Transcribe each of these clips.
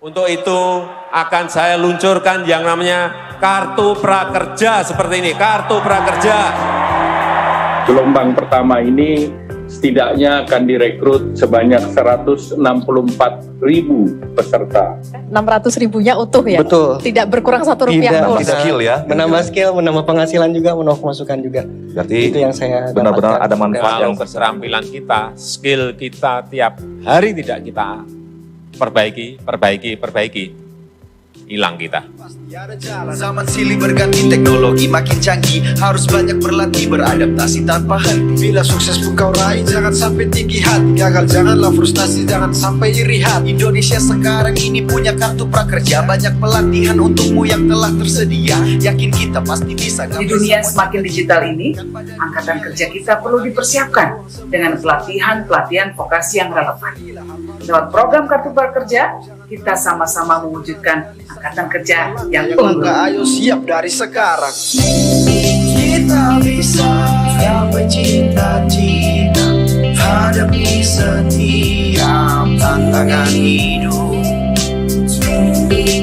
Untuk itu akan saya luncurkan yang namanya Kartu Prakerja seperti ini, Kartu Prakerja. Gelombang pertama ini setidaknya akan direkrut sebanyak 164.000 peserta. 600.000-nya utuh ya? Betul. Tidak berkurang ₹1 pun? Tidak skill ya? Menambah skill, menambah penghasilan juga, menambah pemasukan juga. Berarti itu yang saya benar-benar dapatkan. ada manfaat Kalau yang keterampilan kita, skill kita tiap hari tidak kita perbaiki, hilang kita. Zaman silih berganti, teknologi makin canggih, harus banyak berlatih, beradaptasi tanpa henti. Bila sukses pun kau raih, jangan sampai tinggi hati. Gagal janganlah frustasi, jangan sampai iri hati. Indonesia sekarang ini punya kartu prakerja, banyak pelatihan untukmu yang telah tersedia. Yakin kita pasti bisa. Di dunia semakin digital ini, angkatan kerja kita perlu dipersiapkan dengan pelatihan vokasi yang relevan. Lewat program Kartu Prakerja, kita sama-sama mewujudkan angkatan kerja yang unggul. Ayo siap dari sekarang. Kita bisa capai cita-cita, hadapi setiap tantangan hidup.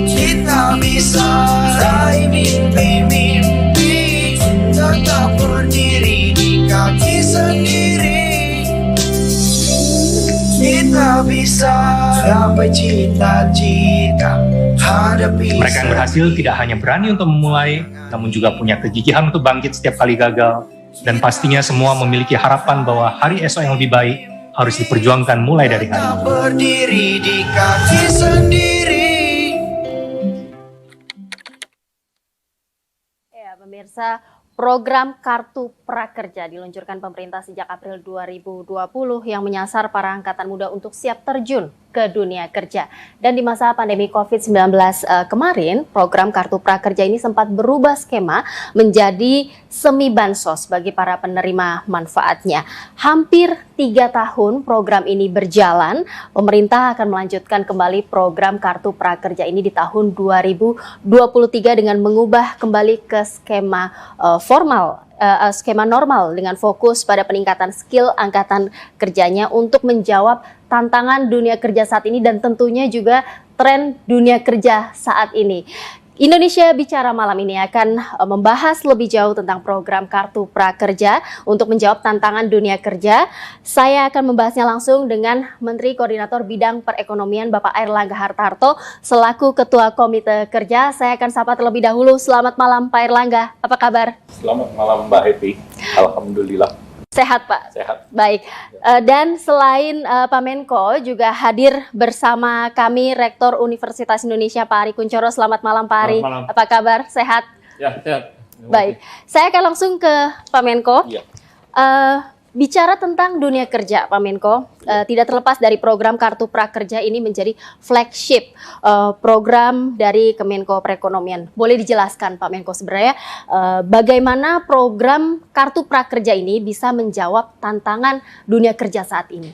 Kita bisa raih mimpi-mimpi, tetap berdiri di kaki sendiri. Kita bisa capai cita-cita, hadapi. Mereka yang berhasil tidak hanya berani untuk memulai, namun juga punya kegigihan untuk bangkit setiap kali gagal. Dan pastinya semua memiliki harapan bahwa hari esok yang lebih baik harus diperjuangkan mulai dari hari ini. Berdiri di kaki sendiri. Ya, pemirsa, program Kartu Prakerja diluncurkan pemerintah sejak April 2020 yang menyasar para angkatan muda untuk siap terjun ke dunia kerja. Dan di masa pandemi COVID-19 kemarin, program Kartu Prakerja ini sempat berubah skema menjadi semi bansos bagi para penerima manfaatnya. Hampir 3 tahun program ini berjalan, pemerintah akan melanjutkan kembali program Kartu Prakerja ini di tahun 2023 dengan mengubah kembali ke skema skema normal dengan fokus pada peningkatan skill angkatan kerjanya untuk menjawab tantangan dunia kerja saat ini dan tentunya juga tren dunia kerja saat ini. Indonesia Bicara malam ini akan membahas lebih jauh tentang program Kartu Prakerja untuk menjawab tantangan dunia kerja. Saya akan membahasnya langsung dengan Menteri Koordinator Bidang Perekonomian Bapak Airlangga Hartarto selaku Ketua Komite Kerja. Saya akan sapa terlebih dahulu. Selamat malam Pak Airlangga, apa kabar? Selamat malam Mbak Happy, alhamdulillah. Sehat Pak? Sehat. Baik, dan selain Pak Menko juga hadir bersama kami Rektor Universitas Indonesia Pak Ari Kunchoro. Selamat malam Pak Ari, apa kabar? Sehat? Ya, sehat. Baik, saya akan langsung ke Pak Menko. Ya. Bicara tentang dunia kerja, Pak Menko, tidak terlepas dari program Kartu Prakerja ini menjadi flagship program dari Kemenko Perekonomian. Boleh dijelaskan Pak Menko sebenarnya bagaimana program Kartu Prakerja ini bisa menjawab tantangan dunia kerja saat ini?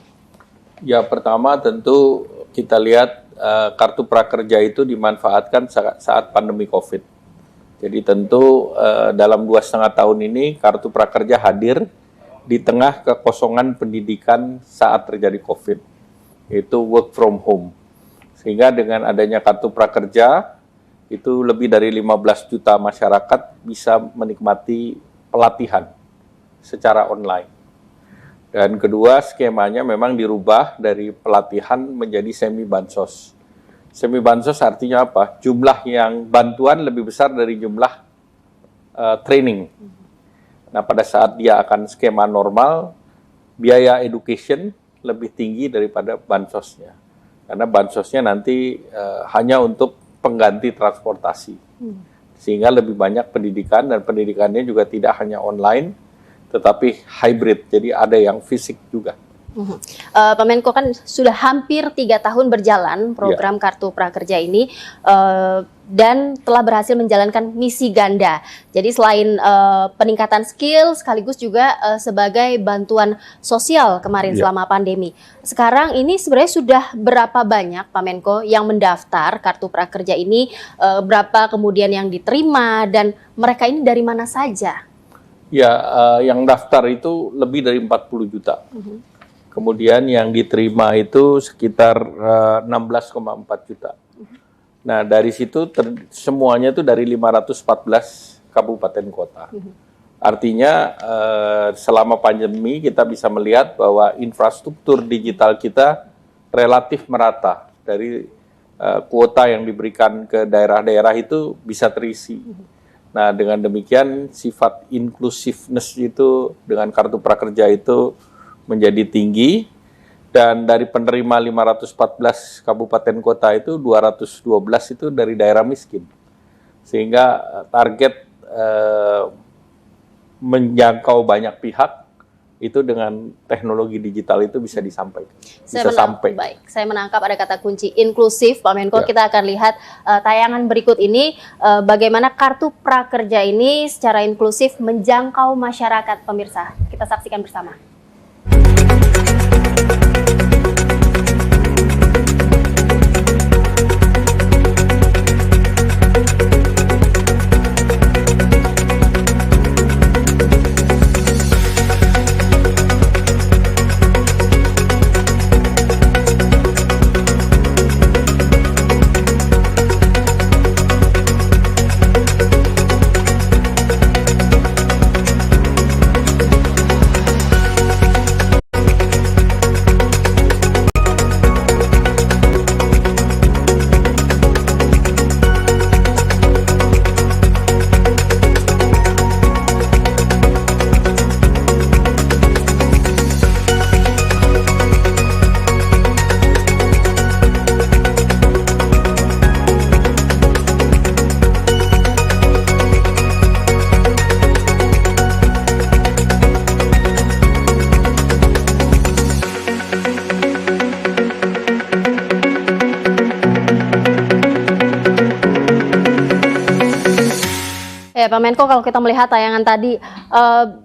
Ya, pertama tentu kita lihat Kartu Prakerja itu dimanfaatkan saat pandemi COVID. Jadi tentu dalam 2,5 tahun ini Kartu Prakerja hadir di tengah kekosongan pendidikan saat terjadi COVID, itu work from home. Sehingga dengan adanya Kartu Prakerja, itu lebih dari 15 juta masyarakat bisa menikmati pelatihan secara online. Dan kedua, skemanya memang dirubah dari pelatihan menjadi semi bansos. Semi bansos artinya apa? Jumlah yang bantuan lebih besar dari jumlah training. Nah, pada saat dia akan skema normal, biaya education lebih tinggi daripada bansosnya. Karena bansosnya nanti hanya untuk pengganti transportasi. Sehingga lebih banyak pendidikan, dan pendidikannya juga tidak hanya online, tetapi hybrid, jadi ada yang fisik juga. Pak Menko, kan sudah hampir 3 tahun berjalan program Kartu Prakerja ini dan telah berhasil menjalankan misi ganda. Jadi selain peningkatan skill sekaligus juga sebagai bantuan sosial kemarin selama pandemi. Sekarang ini sebenarnya sudah berapa banyak Pak Menko yang mendaftar Kartu Prakerja ini, berapa kemudian yang diterima, dan mereka ini dari mana saja? Ya, yang daftar itu lebih dari 40 juta. Kemudian yang diterima itu sekitar 16,4 juta. Nah, dari situ semuanya itu dari 514 kabupaten kota. Artinya selama pandemi kita bisa melihat bahwa infrastruktur digital kita relatif merata. Dari kuota yang diberikan ke daerah-daerah itu bisa terisi. Nah, dengan demikian sifat inclusiveness itu dengan kartu prakerja itu menjadi tinggi. Dan dari penerima 514 kabupaten kota itu 212 itu dari daerah miskin. Sehingga target menjangkau banyak pihak itu dengan teknologi digital itu bisa disampaikan. Baik, saya menangkap ada kata kunci inklusif, Pak Menko. Ya. Kita akan lihat tayangan berikut ini bagaimana kartu prakerja ini secara inklusif menjangkau masyarakat, pemirsa. Kita saksikan bersama. Ya, Pak Menko, kalau kita melihat tayangan tadi,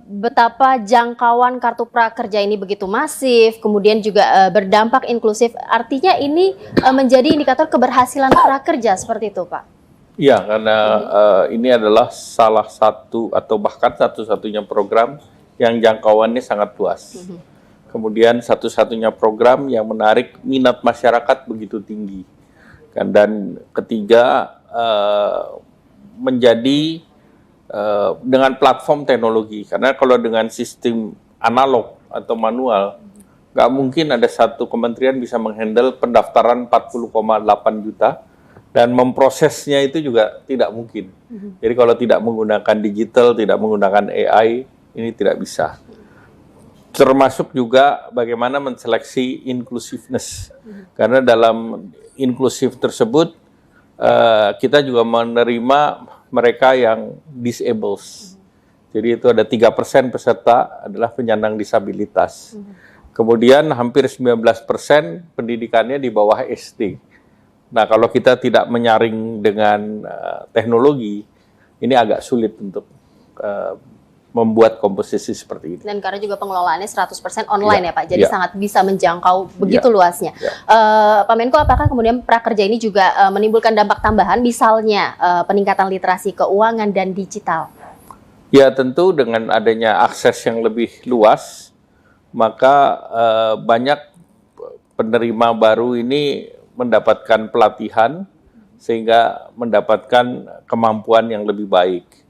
betapa jangkauan kartu prakerja ini begitu masif, kemudian juga berdampak inklusif, artinya ini menjadi indikator keberhasilan prakerja seperti itu, Pak? Iya, karena ini adalah salah satu atau bahkan satu-satunya program yang jangkauannya sangat luas. Kemudian satu-satunya program yang menarik minat masyarakat begitu tinggi. Dan ketiga, menjadi dengan platform teknologi, karena kalau dengan sistem analog atau manual, nggak mungkin ada satu kementerian bisa menghandle pendaftaran 40,8 juta dan memprosesnya itu juga tidak mungkin. Jadi kalau tidak menggunakan digital, tidak menggunakan AI, ini tidak bisa. Termasuk juga bagaimana menseleksi inclusiveness, karena dalam inklusif tersebut kita juga menerima mereka yang disables. Jadi itu ada 3% peserta adalah penyandang disabilitas. Kemudian hampir 19% pendidikannya di bawah SD. Nah, kalau kita tidak menyaring dengan teknologi, ini agak sulit untuk membuat komposisi seperti ini. Dan karena juga pengelolaannya 100% online ya Pak, jadi sangat bisa menjangkau begitu luasnya. Pak Menko, apakah kemudian prakerja ini juga menimbulkan dampak tambahan, misalnya peningkatan literasi keuangan dan digital? Ya, tentu dengan adanya akses yang lebih luas, maka banyak penerima baru ini mendapatkan pelatihan sehingga mendapatkan kemampuan yang lebih baik.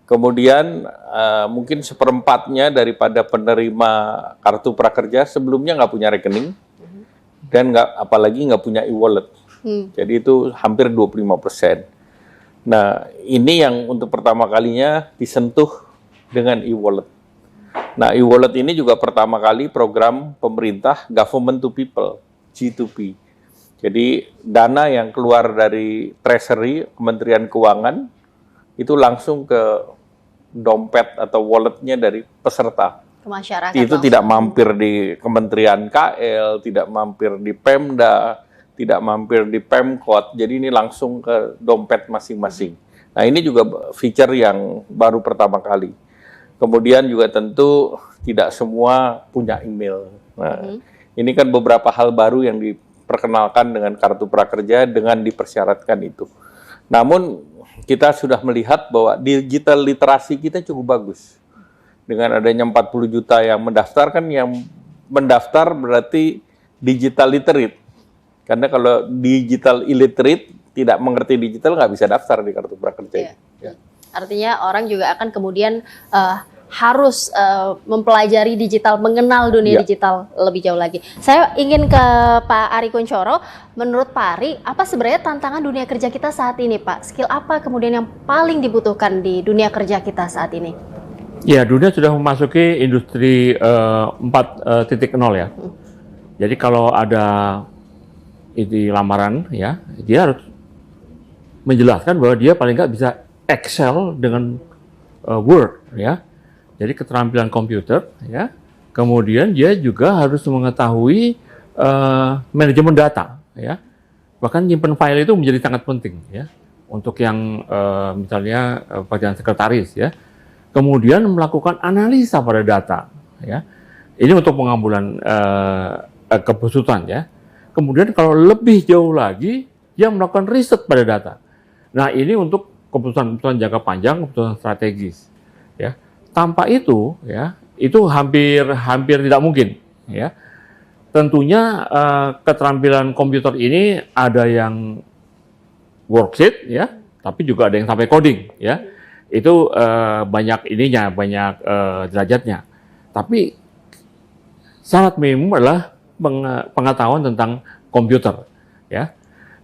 Kemudian mungkin seperempatnya daripada penerima kartu prakerja sebelumnya nggak punya rekening dan apalagi nggak punya e-wallet. Jadi itu hampir 25%. Nah, ini yang untuk pertama kalinya disentuh dengan e-wallet. Nah, e-wallet ini juga pertama kali program pemerintah government to people, G2P. Jadi dana yang keluar dari Treasury, Kementerian Keuangan, itu langsung ke dompet atau walletnya dari peserta. Ke masyarakat. Itu langsung. Tidak mampir di Kementerian KL, tidak mampir di Pemda, tidak mampir di Pemkot. Jadi ini langsung ke dompet masing-masing. Nah, ini juga feature yang baru pertama kali. Kemudian juga tentu tidak semua punya email. Nah, ini kan beberapa hal baru yang diperkenalkan dengan kartu prakerja dengan dipersyaratkan itu. Namun kita sudah melihat bahwa digital literasi kita cukup bagus. Dengan adanya 40 juta yang mendaftar, kan yang mendaftar berarti digital literate. Karena kalau digital illiterate tidak mengerti digital nggak bisa daftar di Kartu Prakerja. Iya. Ya. Artinya orang juga akan kemudian harus mempelajari digital, mengenal dunia digital lebih jauh lagi. Saya ingin ke Pak Ari Kunchoro. Menurut Pak Ari, apa sebenarnya tantangan dunia kerja kita saat ini, Pak? Skill apa kemudian yang paling dibutuhkan di dunia kerja kita saat ini? Ya, dunia sudah memasuki industri 4.0 ya. Jadi kalau ada ini lamaran ya, dia harus menjelaskan bahwa dia paling nggak bisa Excel dengan Word ya. Jadi keterampilan komputer ya. Kemudian dia juga harus mengetahui manajemen data ya. Bahkan nyimpen file itu menjadi sangat penting ya. Untuk yang misalnya bagian sekretaris ya. Kemudian melakukan analisa pada data ya. Ini untuk pengambilan keputusan ya. Kemudian kalau lebih jauh lagi dia melakukan riset pada data. Nah, ini untuk keputusan jangka panjang, keputusan strategis ya. Tanpa itu ya, itu hampir tidak mungkin ya. Tentunya keterampilan komputer ini ada yang worksheet ya, tapi juga ada yang sampai coding ya. Itu banyak ininya, banyak derajatnya. Tapi syarat minimum adalah pengetahuan tentang komputer ya.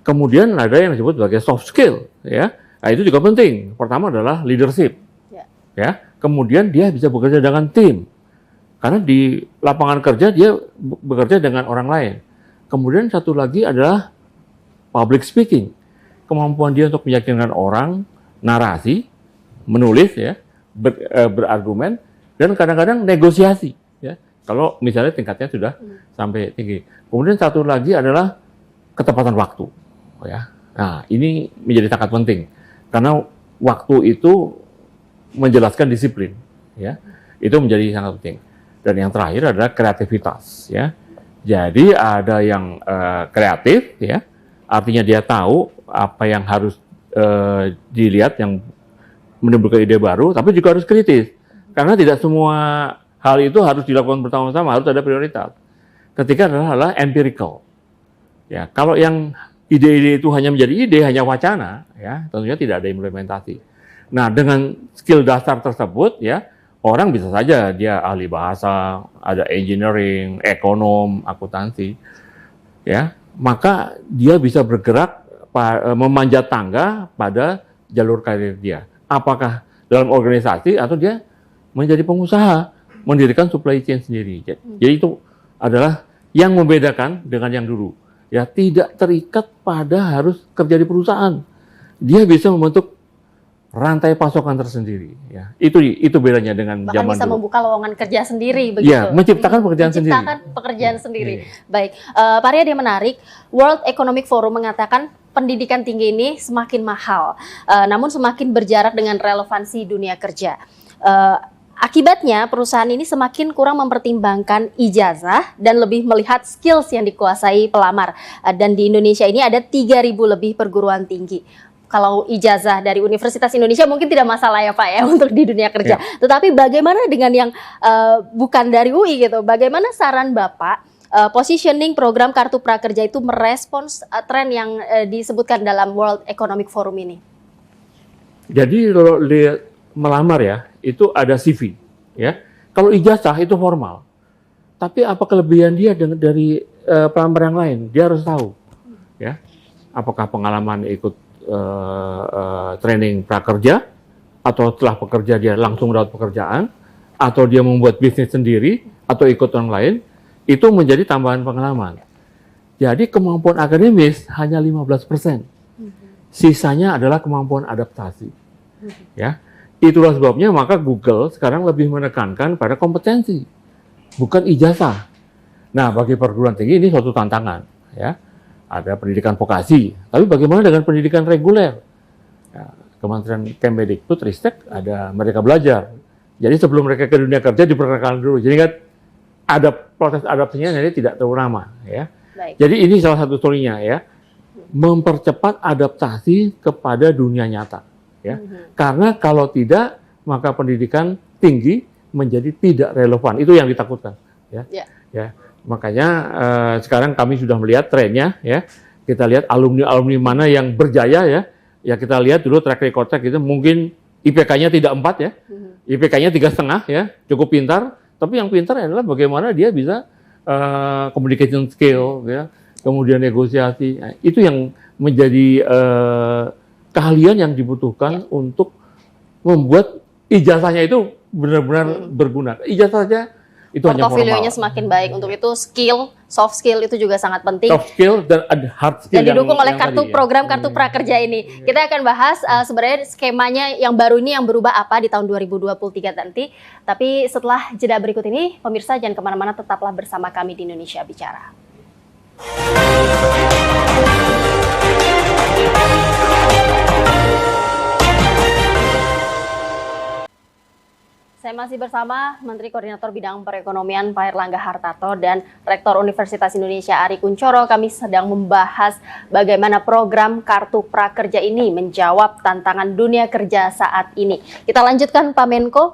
Kemudian ada yang disebut sebagai soft skill ya. Nah, itu juga penting. Pertama adalah leadership ya. Kemudian dia bisa bekerja dengan tim. Karena di lapangan kerja dia bekerja dengan orang lain. Kemudian satu lagi adalah public speaking. Kemampuan dia untuk meyakinkan orang, narasi, menulis ya, berargumen, dan kadang-kadang negosiasi ya. Kalau misalnya tingkatnya sudah sampai tinggi. Kemudian satu lagi adalah ketepatan waktu ya. Nah, ini menjadi sangat penting. Karena waktu itu menjelaskan disiplin ya. Itu menjadi sangat penting. Dan yang terakhir adalah kreativitas ya. Jadi ada yang kreatif ya. Artinya dia tahu apa yang harus dilihat, yang menimbulkan ide baru, tapi juga harus kritis. Karena tidak semua hal itu harus dilakukan bersama-sama, harus ada prioritas. Ketiga adalah empirical. Ya, kalau yang ide-ide itu hanya menjadi ide, hanya wacana, ya, tentunya tidak ada implementasi. Nah, dengan skill dasar tersebut, ya, orang bisa saja dia ahli bahasa, ada engineering, ekonom, akuntansi, ya, maka dia bisa bergerak memanjat tangga pada jalur karir dia. Apakah dalam organisasi atau dia menjadi pengusaha, mendirikan supply chain sendiri. Jadi itu adalah yang membedakan dengan yang dulu. Ya, tidak terikat pada harus kerja di perusahaan. Dia bisa membentuk rantai pasokan tersendiri. Ya, itu bedanya dengan bahkan zaman bisa dulu. membuka lowongan kerja sendiri begitu. Ya, menciptakan pekerjaan sendiri. Menciptakan pekerjaan sendiri. Baik, Pak Arya, dia menarik. World Economic Forum mengatakan pendidikan tinggi ini semakin mahal, namun semakin berjarak dengan relevansi dunia kerja. Akibatnya perusahaan ini semakin kurang mempertimbangkan ijazah dan lebih melihat skills yang dikuasai pelamar. Dan di Indonesia ini ada 3.000 lebih perguruan tinggi. Kalau ijazah dari Universitas Indonesia mungkin tidak masalah ya Pak ya untuk di dunia kerja. Ya. Tetapi bagaimana dengan yang bukan dari UI gitu? Bagaimana saran Bapak positioning program Kartu Prakerja itu merespons tren yang disebutkan dalam World Economic Forum ini? Jadi kalau melamar ya, itu ada CV, ya. Kalau ijazah itu formal. Tapi apa kelebihan dia dari pelamar yang lain? Dia harus tahu, ya. Apakah pengalaman ikut training prakerja, atau setelah pekerja dia langsung dapat pekerjaan, atau dia membuat bisnis sendiri, atau ikut orang lain, itu menjadi tambahan pengalaman. Jadi kemampuan akademis hanya 15%. Sisanya adalah kemampuan adaptasi, ya. Itulah sebabnya maka Google sekarang lebih menekankan pada kompetensi, bukan ijazah. Nah, bagi perguruan tinggi ini suatu tantangan, ya. Ada pendidikan vokasi, tapi bagaimana dengan pendidikan reguler? Ya, Kementerian Kemdikbudristek ada Merdeka Belajar. Jadi sebelum mereka ke dunia kerja diperkenalkan dulu. Jadi kan ada proses adaptasinya, jadi tidak terlalu lama, ya. Baik. Jadi ini salah satu solusinya, ya. Mempercepat adaptasi kepada dunia nyata. Ya, karena kalau tidak maka pendidikan tinggi menjadi tidak relevan, itu yang ditakutkan, ya. Ya. Makanya sekarang kami sudah melihat trennya, ya, kita lihat alumni-alumni mana yang berjaya ya. Ya kita lihat dulu track record-nya gitu, mungkin IPK-nya tidak 4 ya, IPK-nya 3,5 ya, cukup pintar. Tapi yang pintar adalah bagaimana dia bisa communication skill ya, kemudian negosiasi. Nah, itu yang menjadi keahlian yang dibutuhkan untuk membuat ijazahnya itu benar-benar berguna. Ijazah saja itu hanya formal. Portofolionya semakin baik. Untuk itu skill, soft skill itu juga sangat penting. Soft skill dan ada hard skill. Dan didukung oleh tadi, program kartu prakerja ini. Kita akan bahas sebenarnya skemanya yang baru ini yang berubah apa di tahun 2023 nanti. Tapi setelah jeda berikut ini, pemirsa jangan kemana-mana, tetaplah bersama kami di Indonesia Bicara. Saya masih bersama Menteri Koordinator Bidang Perekonomian Pak Airlangga Hartarto dan Rektor Universitas Indonesia Ari Kunchoro. Kami sedang membahas bagaimana program Kartu Prakerja ini menjawab tantangan dunia kerja saat ini. Kita lanjutkan Pak Menko.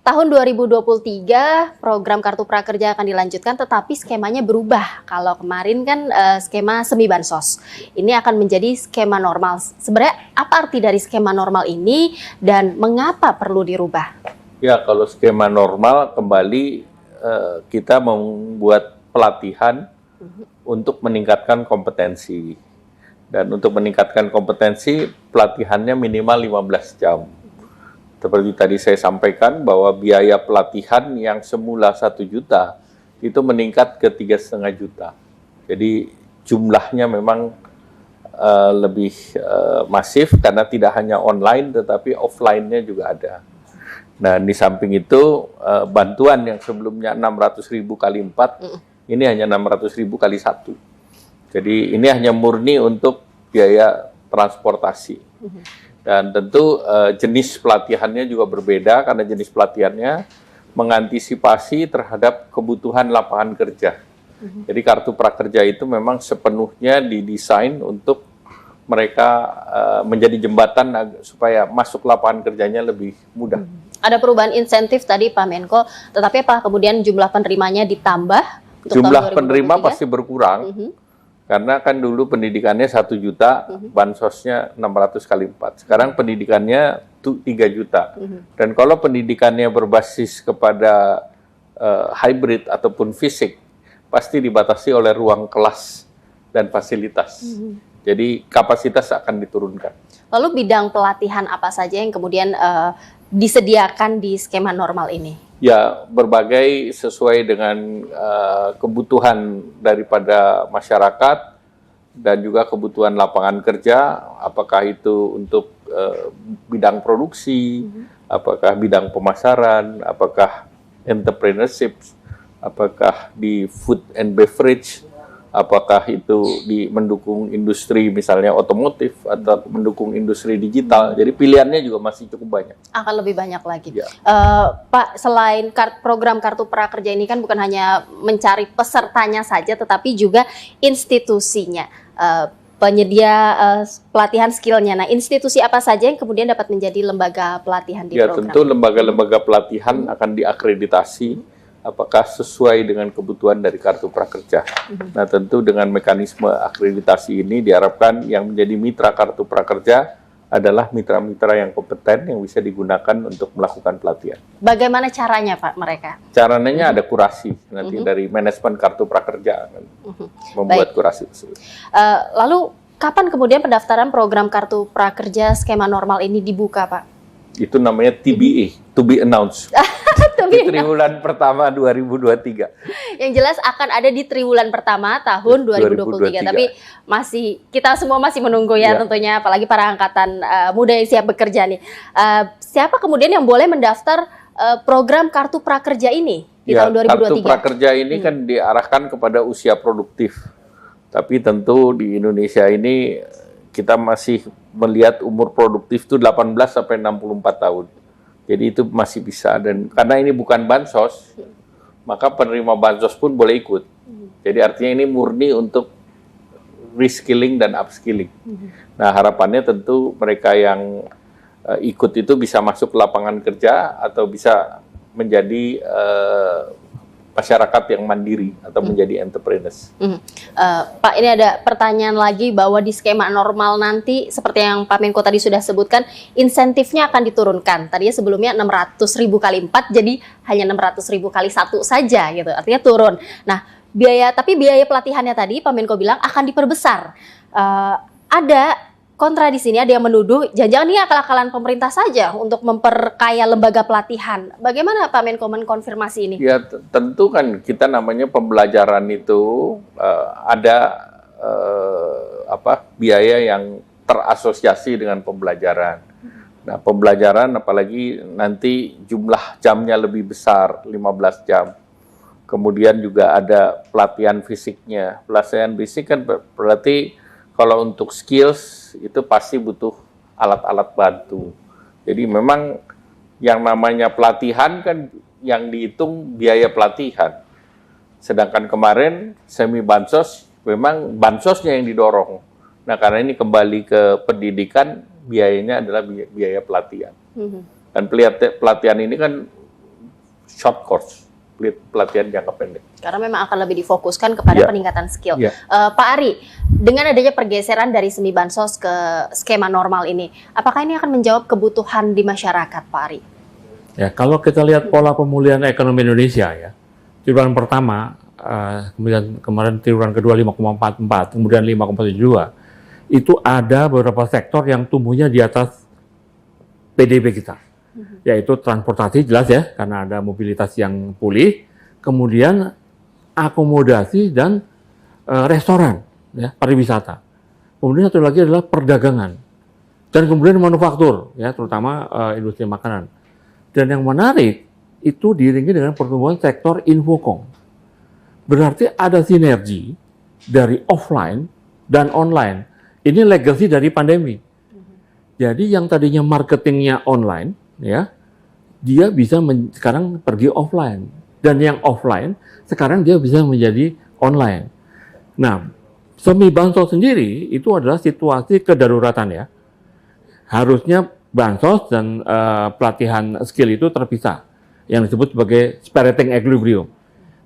Tahun 2023 program Kartu Prakerja akan dilanjutkan, tetapi skemanya berubah. Kalau kemarin kan skema semi bansos, ini akan menjadi skema normal. Sebenarnya apa arti dari skema normal ini dan mengapa perlu dirubah? Ya, kalau skema normal kembali kita membuat pelatihan untuk meningkatkan kompetensi. Dan untuk meningkatkan kompetensi, pelatihannya minimal 15 jam. Seperti tadi saya sampaikan bahwa biaya pelatihan yang semula 1 juta itu meningkat ke 3,5 juta. Jadi jumlahnya memang lebih masif karena tidak hanya online tetapi offline-nya juga ada. Nah, di samping itu bantuan yang sebelumnya 600.000 kali 4, ini hanya 600.000 kali 1. Jadi ini hanya murni untuk biaya transportasi. Dan tentu jenis pelatihannya juga berbeda karena jenis pelatihannya mengantisipasi terhadap kebutuhan lapangan kerja. Jadi kartu prakerja itu memang sepenuhnya didesain untuk mereka menjadi jembatan supaya masuk lapangan kerjanya lebih mudah. Ada perubahan insentif tadi Pak Menko, tetapi apa kemudian jumlah penerimanya ditambah? Jumlah penerima pasti berkurang, karena kan dulu pendidikannya 1 juta, bansosnya 600 kali 4. Sekarang pendidikannya 3 juta. Dan kalau pendidikannya berbasis kepada hybrid ataupun fisik, pasti dibatasi oleh ruang kelas dan fasilitas. Jadi kapasitas akan diturunkan. Lalu bidang pelatihan apa saja yang kemudian disediakan di skema normal ini? Ya, berbagai sesuai dengan kebutuhan daripada masyarakat dan juga kebutuhan lapangan kerja, apakah itu untuk bidang produksi, apakah bidang pemasaran, apakah entrepreneurship, apakah di food and beverage, apakah itu mendukung industri misalnya otomotif atau mendukung industri digital. Jadi pilihannya juga masih cukup banyak. Akan lebih banyak lagi. Ya. Pak, selain program Kartu Prakerja ini kan bukan hanya mencari pesertanya saja, tetapi juga institusinya, penyedia pelatihan skillnya. Nah, institusi apa saja yang kemudian dapat menjadi lembaga pelatihan di program? Ya, tentu lembaga-lembaga pelatihan akan diakreditasi apakah sesuai dengan kebutuhan dari Kartu Prakerja. Nah, tentu dengan mekanisme akreditasi ini diharapkan yang menjadi mitra Kartu Prakerja adalah mitra-mitra yang kompeten yang bisa digunakan untuk melakukan pelatihan. Bagaimana caranya Pak mereka? Caranya ada kurasi nanti dari manajemen Kartu Prakerja membuat kurasi tersebut. Lalu kapan kemudian pendaftaran program Kartu Prakerja skema normal ini dibuka Pak? Itu namanya TBA, to be announced. Di triwulan pertama 2023. Yang jelas akan ada di triwulan pertama tahun 2023. Tapi kita semua masih menunggu ya tentunya, apalagi para angkatan muda yang siap bekerja nih. Siapa kemudian yang boleh mendaftar program Kartu Prakerja ini di tahun 2023? Kartu Prakerja ini kan diarahkan kepada usia produktif. Tapi tentu di Indonesia ini kita masih melihat umur produktif itu 18 sampai 64 tahun. Jadi itu masih bisa, dan karena ini bukan bansos, maka penerima bansos pun boleh ikut. Jadi artinya ini murni untuk reskilling dan upskilling. Nah, harapannya tentu mereka yang ikut itu bisa masuk ke lapangan kerja atau bisa menjadi masyarakat yang mandiri atau menjadi entrepreneurs. Pak, ini ada pertanyaan lagi bahwa di skema normal nanti seperti yang Pak Menko tadi sudah sebutkan, insentifnya akan diturunkan. Tadinya sebelumnya 600.000 kali 4 jadi hanya 600.000 kali 1 saja gitu. Artinya turun. Nah, tapi biaya pelatihannya tadi Pak Menko bilang akan diperbesar. Ada kontra di sini, ada yang menuduh jangan-jangan ini akal-akalan pemerintah saja untuk memperkaya lembaga pelatihan. Bagaimana Pak Menko mengkonfirmasi ini? Ya tentu kan kita namanya pembelajaran itu ada biaya yang terasosiasi dengan pembelajaran. Nah, pembelajaran apalagi nanti jumlah jamnya lebih besar, 15 jam. Kemudian juga ada pelatihan fisiknya. Pelatihan fisik kan berarti kalau untuk skills itu pasti butuh alat-alat bantu. Jadi memang yang namanya pelatihan kan yang dihitung biaya pelatihan. Sedangkan kemarin semi bansos memang bansosnya yang didorong. Nah karena ini kembali ke pendidikan, biayanya adalah biaya pelatihan. Dan pelatihan ini kan short course, pelatihan jangka pendek. Karena memang akan lebih difokuskan kepada peningkatan skill. Pak Ari, dengan adanya pergeseran dari semi bansos ke skema normal ini, apakah ini akan menjawab kebutuhan di masyarakat, Pak Ari? Ya, kalau kita lihat pola pemulihan ekonomi Indonesia ya, triwulan pertama, kemudian kemarin triwulan kedua 5,44, kemudian 5,72, itu ada beberapa sektor yang tumbuhnya di atas PDB kita, yaitu transportasi jelas ya, karena ada mobilitas yang pulih, kemudian akomodasi dan restoran, ya, pariwisata. Kemudian satu lagi adalah perdagangan dan kemudian manufaktur, ya, terutama industri makanan. Dan yang menarik itu diiringi dengan pertumbuhan sektor infocom. Berarti ada sinergi dari offline dan online. Ini legacy dari pandemi. Jadi yang tadinya marketingnya online, ya, dia bisa sekarang pergi offline. Dan yang offline sekarang dia bisa menjadi online. Nah, semi bansos sendiri itu adalah situasi kedaruratan ya. Harusnya bansos dan pelatihan skill itu terpisah, yang disebut sebagai spiriting equilibrium.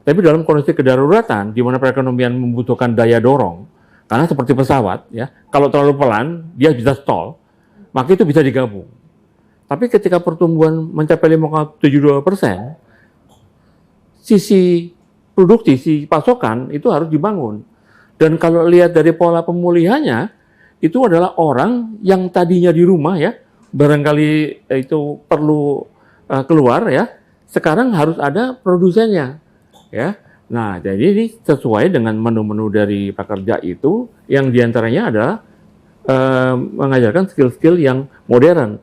Tapi dalam kondisi kedaruratan, di mana perekonomian membutuhkan daya dorong, karena seperti pesawat, ya, kalau terlalu pelan dia bisa stall, maka itu bisa digabung. Tapi ketika pertumbuhan mencapai 5,72%, sisi produksi, sisi pasokan itu harus dibangun. Dan kalau lihat dari pola pemulihannya, itu adalah orang yang tadinya di rumah ya, barangkali itu perlu keluar ya, sekarang harus ada produsennya ya. Nah, jadi ini sesuai dengan menu-menu dari prakerja itu, yang diantaranya adalah mengajarkan skill-skill yang modern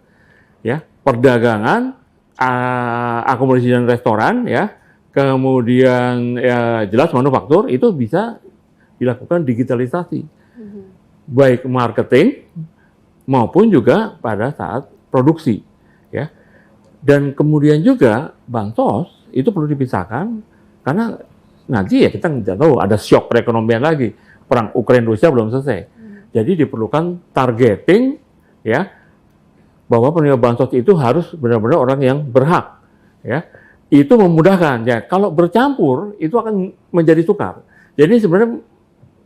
ya, perdagangan, akomodasi dan restoran ya, kemudian ya jelas manufaktur itu bisa dilakukan digitalisasi, baik marketing maupun juga pada saat produksi, ya. Dan kemudian juga bansos itu perlu dipisahkan karena nanti ya kita nggak tahu ada shock perekonomian lagi, perang Ukraina Rusia belum selesai, jadi diperlukan targeting, ya, bahwa penerima bansos itu harus benar-benar orang yang berhak, ya. Itu memudahkan ya. Kalau bercampur itu akan menjadi sukar. Jadi sebenarnya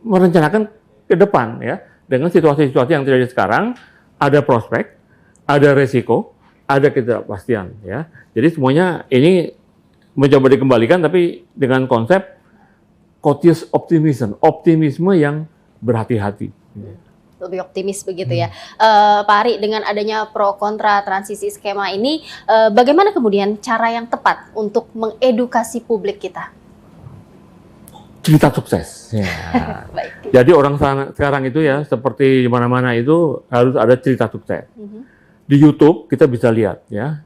merencanakan ke depan ya, dengan situasi-situasi yang terjadi sekarang, ada prospek, ada resiko, ada ketidakpastian ya. Jadi semuanya ini mencoba dikembalikan tapi dengan konsep cautious optimism, optimisme yang berhati-hati. Lebih optimis begitu ya. Pak Ari, dengan adanya pro kontra transisi skema ini, bagaimana kemudian cara yang tepat untuk mengedukasi publik kita? Cerita sukses. Ya. Jadi orang sekarang itu ya, seperti di mana-mana itu harus ada cerita sukses. Di YouTube kita bisa lihat ya,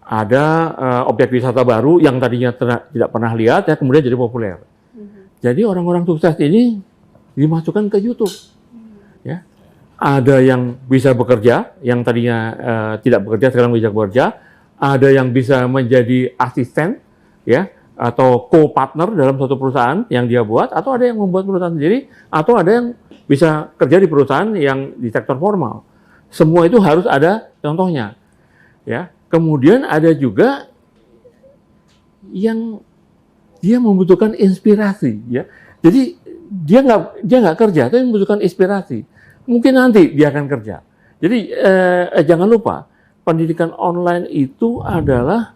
ada objek wisata baru yang tadinya tidak pernah lihat ya, kemudian jadi populer. Jadi orang-orang sukses ini dimasukkan ke YouTube. Ya, ada yang bisa bekerja, yang tadinya tidak bekerja sekarang bisa bekerja. Ada yang bisa menjadi asisten, ya, atau co-partner dalam suatu perusahaan yang dia buat, atau ada yang membuat perusahaan sendiri, atau ada yang bisa kerja di perusahaan yang di sektor formal. Semua itu harus ada contohnya, ya. Kemudian ada juga yang dia membutuhkan inspirasi, ya. Jadi dia nggak kerja, tapi membutuhkan inspirasi. Mungkin nanti dia akan kerja. Jadi jangan lupa, pendidikan online itu adalah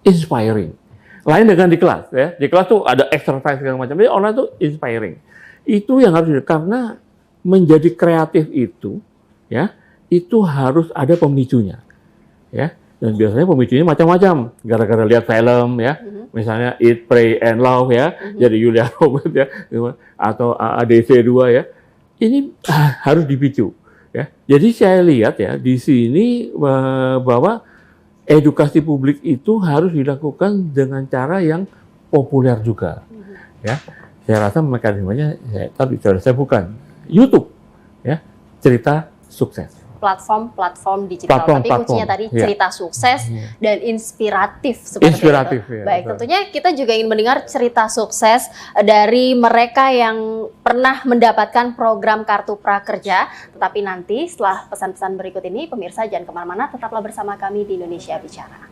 inspiring. Lain dengan di kelas, ya. Di kelas tuh ada exercise segala macam. Jadi online tuh inspiring. Itu yang harus, karena menjadi kreatif itu, ya, itu harus ada pemicunya, ya. Dan biasanya pemicunya macam-macam. Gara-gara lihat film, ya, misalnya Eat, Pray, and Love, ya, jadi Julia Roberts, ya, atau AADC 2, ya. Ini harus dipicu, ya. Jadi saya lihat, ya, di sini bahwa edukasi publik itu harus dilakukan dengan cara yang populer juga, ya. Saya rasa mekanismenya tadi saya bukan YouTube, ya, cerita sukses. Platform digital, tapi kuncinya tadi cerita sukses dan inspiratif seperti inspiratif, itu. Baik, tentunya kita juga ingin mendengar cerita sukses dari mereka yang pernah mendapatkan program Kartu Prakerja. Tetapi nanti setelah pesan-pesan berikut ini, pemirsa jangan kemana-mana, tetaplah bersama kami di Indonesia Bicara.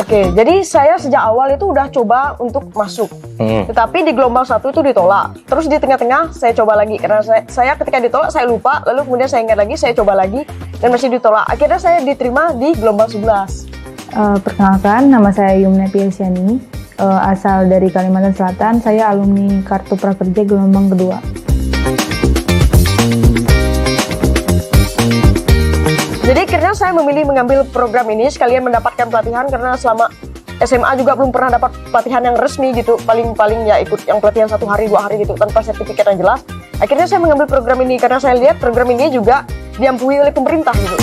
Oke, jadi saya sejak awal itu udah coba untuk masuk, tetapi di gelombang 1 itu ditolak. Terus di tengah-tengah saya coba lagi, karena saya ketika ditolak saya lupa, lalu kemudian saya ingat lagi, saya coba lagi, dan masih ditolak. Akhirnya saya diterima di gelombang 11. Perkenalkan, nama saya Yumna Piasiani, asal dari Kalimantan Selatan. Saya alumni Kartu Prakerja gelombang kedua. Jadi akhirnya saya memilih mengambil program ini sekalian mendapatkan pelatihan, karena selama SMA juga belum pernah dapat pelatihan yang resmi gitu, paling ya ikut yang pelatihan 1 hari 2 hari gitu tanpa sertifikat yang jelas. Akhirnya saya mengambil program ini karena saya lihat program ini juga diampuni oleh pemerintah gitu.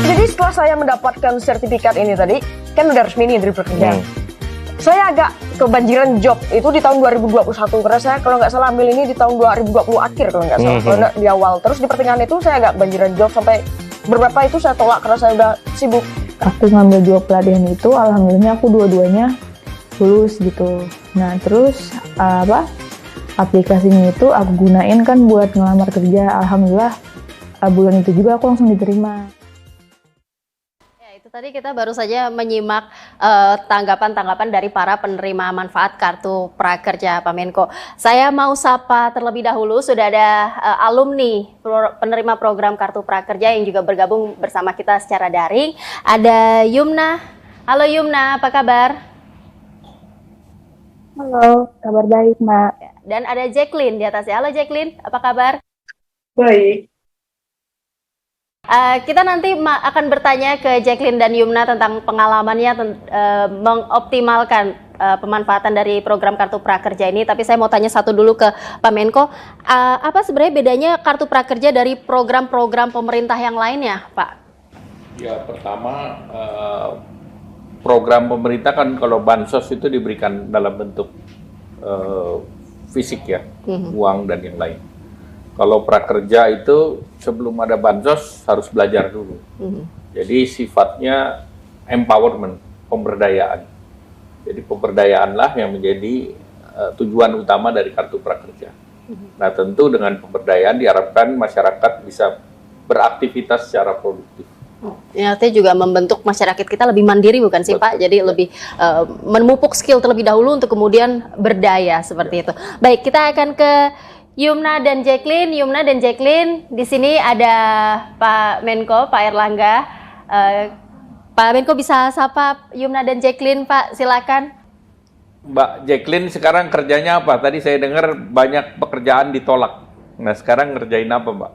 Jadi setelah saya mendapatkan sertifikat ini tadi, kan udah resmi nih dari pekerjaan. Saya agak kebanjiran job itu di tahun 2021, karena saya kalau nggak salah ambil ini di tahun 2020 akhir kalau nggak salah, karena di awal. Terus di pertengahan itu saya agak banjiran job, sampai beberapa itu saya tolak karena saya udah sibuk. Aku ngambil 2 pelatihan itu, alhamdulillah aku dua-duanya lulus gitu. Nah terus aplikasinya itu aku gunain kan buat ngelamar kerja. Alhamdulillah bulan itu juga aku langsung diterima. Tadi kita baru saja menyimak tanggapan-tanggapan dari para penerima manfaat Kartu Prakerja Pak Menko. Saya mau sapa terlebih dahulu, sudah ada alumni penerima program Kartu Prakerja yang juga bergabung bersama kita secara daring. Ada Yumna. Halo Yumna, apa kabar? Halo, kabar baik Mbak. Dan ada Jacqueline di atasnya. Halo Jacqueline, apa kabar? Baik. Kita nanti akan bertanya ke Jacqueline dan Yumna tentang pengalamannya mengoptimalkan pemanfaatan dari program Kartu Prakerja ini. Tapi saya mau tanya satu dulu ke Pak Menko, apa sebenarnya bedanya Kartu Prakerja dari program-program pemerintah yang lainnya, Pak? Ya, pertama program pemerintah kan kalau bansos itu diberikan dalam bentuk fisik ya, uang dan yang lain. Kalau prakerja itu sebelum ada bansos harus belajar dulu. Jadi sifatnya empowerment, pemberdayaan. Jadi pemberdayaanlah yang menjadi tujuan utama dari Kartu Prakerja. Nah tentu dengan pemberdayaan diharapkan masyarakat bisa beraktivitas secara produktif. Ya, artinya juga membentuk masyarakat kita lebih mandiri bukan sih Pak? Jadi lebih memupuk skill terlebih dahulu untuk kemudian berdaya seperti itu. Baik, kita akan ke Yumna dan Jacqueline, di sini ada Pak Menko, Pak Erlangga. Pak Menko bisa sapa Yumna dan Jacqueline, Pak, silakan. Mbak Jacqueline sekarang kerjanya apa? Tadi saya dengar banyak pekerjaan ditolak. Nah, sekarang ngerjain apa, Mbak?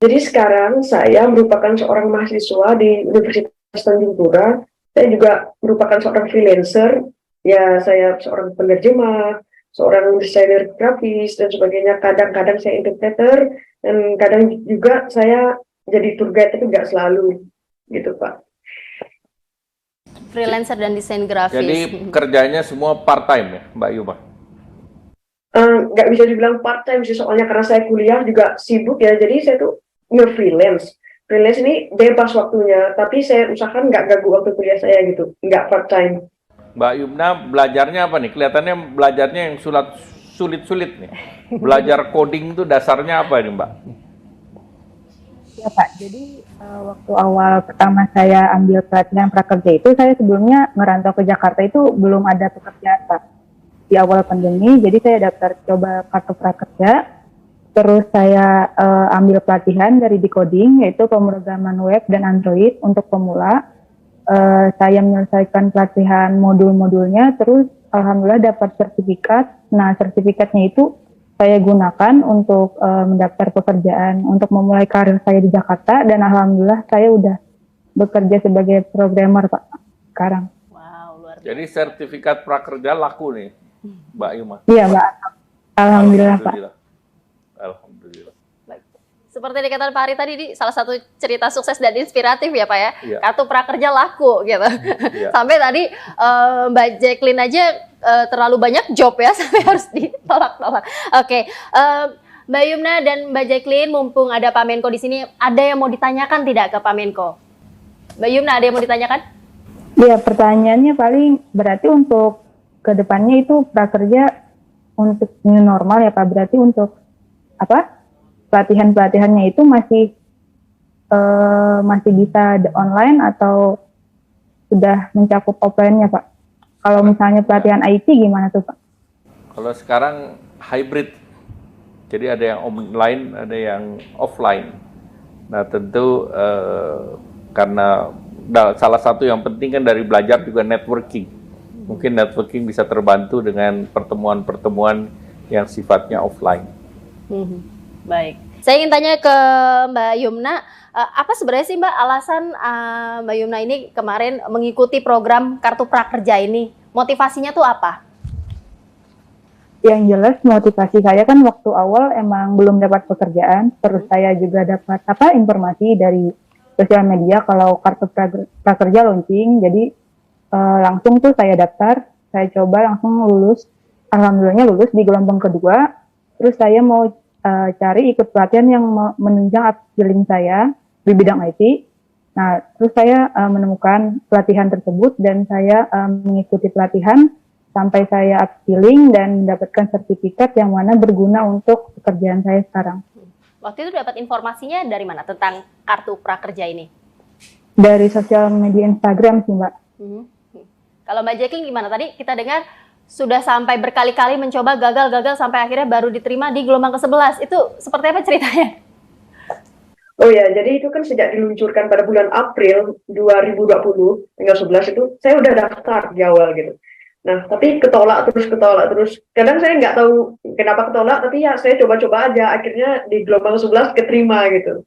Jadi sekarang saya merupakan seorang mahasiswa di Universitas Tanjung Pura. Saya juga merupakan seorang freelancer. Ya, saya seorang penerjemah, seorang desainer grafis dan sebagainya. Kadang-kadang saya interpreter dan kadang juga saya jadi tour guide, tapi nggak selalu, gitu Pak. Freelancer dan desain grafis. Jadi kerjanya semua part time ya, Mbak Yuma? Nggak bisa dibilang part time sih, soalnya karena saya kuliah juga sibuk ya. Jadi saya tuh nge-freelance. Freelance ini bebas waktunya, tapi saya usahakan nggak ganggu waktu kuliah saya gitu, nggak part time. Mbak Yumna belajarnya apa nih? Kelihatannya belajarnya yang sulit-sulit nih. Belajar coding itu dasarnya apa nih, Mbak? Ya Pak, jadi waktu awal pertama saya ambil pelatihan prakerja itu, saya sebelumnya merantau ke Jakarta itu belum ada pekerjaan Pak. Di awal pandemi, jadi saya daftar coba kartu prakerja, terus saya ambil pelatihan dari Decoding, yaitu pemrograman web dan Android untuk pemula. Saya menyelesaikan pelatihan modul-modulnya, terus alhamdulillah dapat sertifikat. Nah, sertifikatnya itu saya gunakan untuk mendaftar pekerjaan, untuk memulai karir saya di Jakarta, dan alhamdulillah saya udah bekerja sebagai programmer Pak sekarang. Wow, luar biasa. Jadi sertifikat prakerja laku nih, Mbak Yuma? Iya Pak, alhamdulillah Pak. Alhamdulillah. Seperti dikatakan Pak Ari tadi, ini salah satu cerita sukses dan inspiratif ya Pak ya. Iya. Kartu prakerja laku gitu. Iya. Sampai tadi Mbak Jacqueline aja terlalu banyak job ya, sampai harus ditolak-tolak. Oke, Mbak Yumna dan Mbak Jacqueline, mumpung ada Pak Menko di sini, ada yang mau ditanyakan tidak ke Pak Menko? Mbak Yumna, ada yang mau ditanyakan? Ya, pertanyaannya paling berarti untuk kedepannya itu prakerja untuk new normal ya Pak, berarti untuk apa? Pelatihan-pelatihannya itu masih bisa online atau sudah mencakup offline-nya Pak? Kalau misalnya pelatihan IT gimana tuh Pak? Kalau sekarang hybrid, jadi ada yang online, ada yang offline. Nah tentu karena salah satu yang penting kan dari belajar juga networking. Mungkin networking bisa terbantu dengan pertemuan-pertemuan yang sifatnya offline. Baik, saya ingin tanya ke Mbak Yumna, apa sebenarnya sih Mbak alasan Mbak Yumna ini kemarin mengikuti program Kartu Prakerja ini? Motivasinya tuh apa? Yang jelas motivasi saya kan waktu awal emang belum dapat pekerjaan, terus saya juga dapat informasi dari sosial media kalau Kartu Prakerja launching, jadi langsung tuh saya daftar, saya coba langsung lulus, alhamdulillahnya lulus di gelombang kedua, terus saya mau cari ikut pelatihan yang menunjang upskilling saya di bidang IT. Nah, terus saya menemukan pelatihan tersebut dan saya mengikuti pelatihan sampai saya upskilling dan mendapatkan sertifikat yang mana berguna untuk pekerjaan saya sekarang. Waktu itu dapat informasinya dari mana tentang Kartu Prakerja ini? Dari sosial media Instagram sih Mbak. Kalau Mbak Jacqueline gimana? Tadi kita dengar sudah sampai berkali-kali mencoba, gagal sampai akhirnya baru diterima di gelombang ke-11. Itu seperti apa ceritanya? Oh ya, jadi itu kan sejak diluncurkan pada bulan April 2020, tanggal 11 itu, saya udah daftar di awal gitu. Nah, tapi ketolak terus. Kadang saya nggak tahu kenapa ketolak, tapi ya saya coba-coba aja. Akhirnya di gelombang 11 keterima gitu.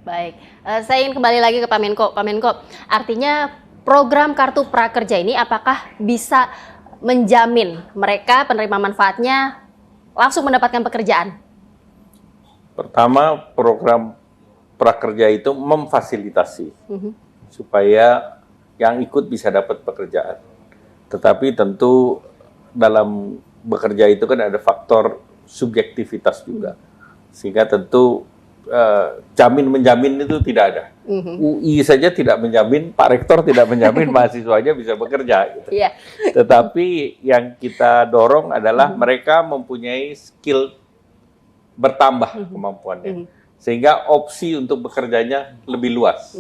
Baik, saya ingin kembali lagi ke Pak Menko. Pak Menko, artinya program Kartu Prakerja ini apakah bisa menjamin mereka penerima manfaatnya langsung mendapatkan pekerjaan? Pertama, program prakerja itu memfasilitasi supaya yang ikut bisa dapat pekerjaan. Tetapi tentu dalam bekerja itu kan ada faktor subjektivitas juga. Sehingga tentu jamin-menjamin itu tidak ada. UI saja tidak menjamin, Pak Rektor tidak menjamin mahasiswanya bisa bekerja. Gitu. Yeah. Tetapi yang kita dorong adalah mereka mempunyai skill bertambah kemampuannya. Sehingga opsi untuk bekerjanya lebih luas.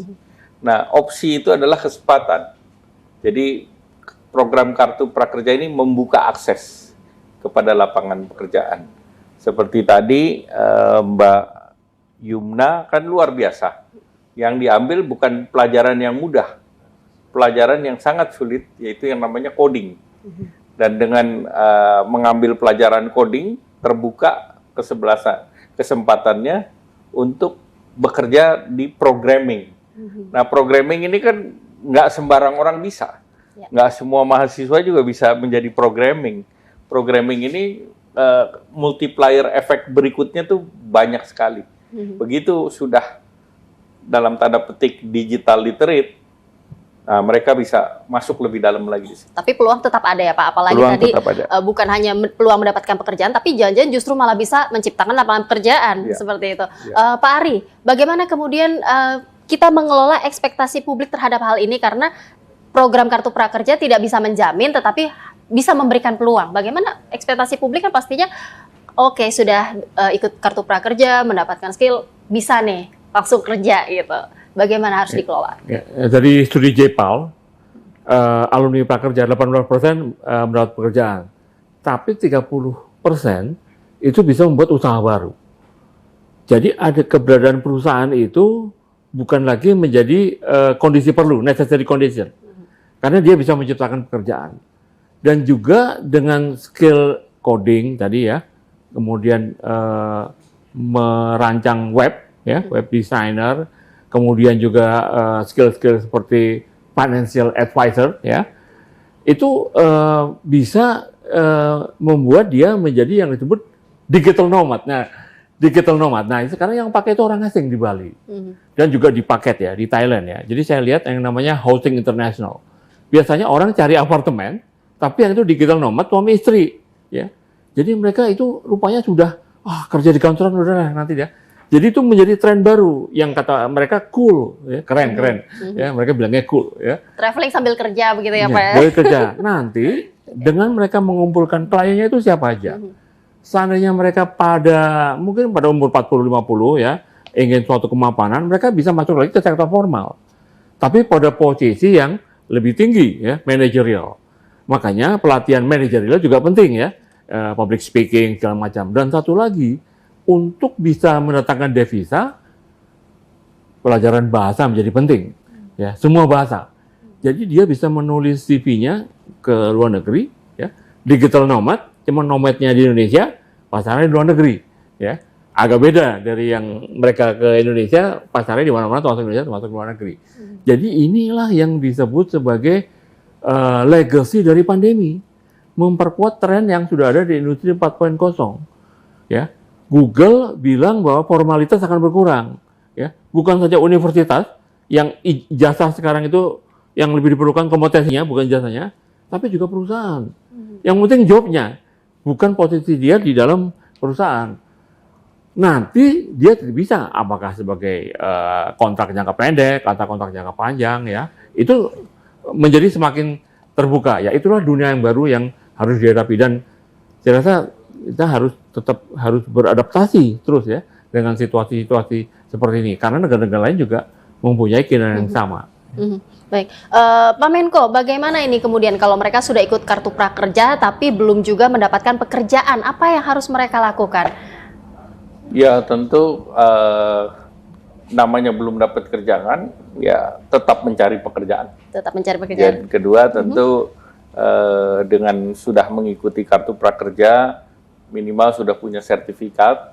Nah, opsi itu adalah kesempatan. Jadi program Kartu Prakerja ini membuka akses kepada lapangan pekerjaan. Seperti tadi Mbak Yumna kan luar biasa. Yang diambil bukan pelajaran yang mudah, pelajaran yang sangat sulit, yaitu yang namanya coding. Dan dengan mengambil pelajaran coding, terbuka kesempatannya untuk bekerja di programming. Nah, programming ini kan nggak sembarang orang bisa. Nggak semua mahasiswa juga bisa menjadi programming. Programming ini multiplier efek berikutnya tuh banyak sekali. Begitu sudah dalam tanda petik digital literate, nah, mereka bisa masuk lebih dalam lagi. Tapi peluang tetap ada ya Pak, apalagi Peluang tadi tetap ada. Bukan hanya peluang mendapatkan pekerjaan, tapi jangan-jangan justru malah bisa menciptakan lapangan pekerjaan, Ya. seperti itu. Pak Ari, bagaimana kemudian kita mengelola ekspektasi publik terhadap hal ini, karena program Kartu Prakerja tidak bisa menjamin, tetapi bisa memberikan peluang. Bagaimana ekspektasi publik kan pastinya, oke, sudah ikut Kartu Prakerja, mendapatkan skill, bisa nih langsung kerja gitu. Bagaimana harus dikelola? Ya, dari studi JPAL, alumni prakerja 18% mendapat pekerjaan, tapi 30% itu bisa membuat usaha baru. Jadi ada keberadaan perusahaan itu bukan lagi menjadi kondisi perlu, necessary condition, karena dia bisa menciptakan pekerjaan. Dan juga dengan skill coding tadi ya, kemudian merancang web, ya, web designer, kemudian juga skill-skill seperti financial advisor, ya, itu bisa membuat dia menjadi yang disebut digital nomad. Nah, digital nomad, nah sekarang yang pakai itu orang asing di Bali, dan juga di paket ya, di Thailand ya. Jadi saya lihat yang namanya Housing International. Biasanya orang cari apartemen, tapi yang itu digital nomad suami istri, ya. Jadi mereka itu rupanya sudah kerja di kantoran udah nanti ya. Jadi itu menjadi tren baru yang kata mereka cool, ya, keren, ya, mereka bilangnya cool, ya. Traveling sambil kerja begitu ya Pak ya? Boleh kerja. Nanti dengan mereka mengumpulkan kliennya itu siapa aja. Seandainya mereka mungkin pada umur 40-50 ya, ingin suatu kemapanan, mereka bisa masuk lagi ke sektor formal. Tapi pada posisi yang lebih tinggi ya, manajerial. Makanya pelatihan manajerial juga penting ya, public speaking segala macam. Dan satu lagi, untuk bisa mendatangkan devisa, pelajaran bahasa menjadi penting. Ya, semua bahasa. Jadi dia bisa menulis CV-nya ke luar negeri, ya. Digital nomad, cuma nomadnya di Indonesia, pasarnya di luar negeri, ya. Agak beda dari yang mereka ke Indonesia, pasarnya di mana-mana, termasuk Indonesia, termasuk luar negeri. Jadi inilah yang disebut sebagai legacy dari pandemi, memperkuat tren yang sudah ada di industri 4.0, ya. Google bilang bahwa formalitas akan berkurang, ya. Bukan saja universitas yang ijazah sekarang itu yang lebih diperlukan kompetensinya, bukan ijazahnya, tapi juga perusahaan. Yang penting jobnya, bukan posisi dia di dalam perusahaan. Nanti dia bisa apakah sebagai kontrak jangka pendek atau kontrak jangka panjang, ya. Itu menjadi semakin terbuka. Ya, itulah dunia yang baru yang harus dihadapi, dan saya rasa kita harus beradaptasi terus ya dengan situasi-situasi seperti ini, karena negara-negara lain juga mempunyai keinginan yang sama. Baik, Pak Menko, bagaimana ini kemudian kalau mereka sudah ikut Kartu Prakerja tapi belum juga mendapatkan pekerjaan, apa yang harus mereka lakukan? Ya tentu namanya belum dapat kerjaan, ya tetap mencari pekerjaan. Tetap mencari pekerjaan. Dan kedua tentu dengan sudah mengikuti Kartu Prakerja, minimal sudah punya sertifikat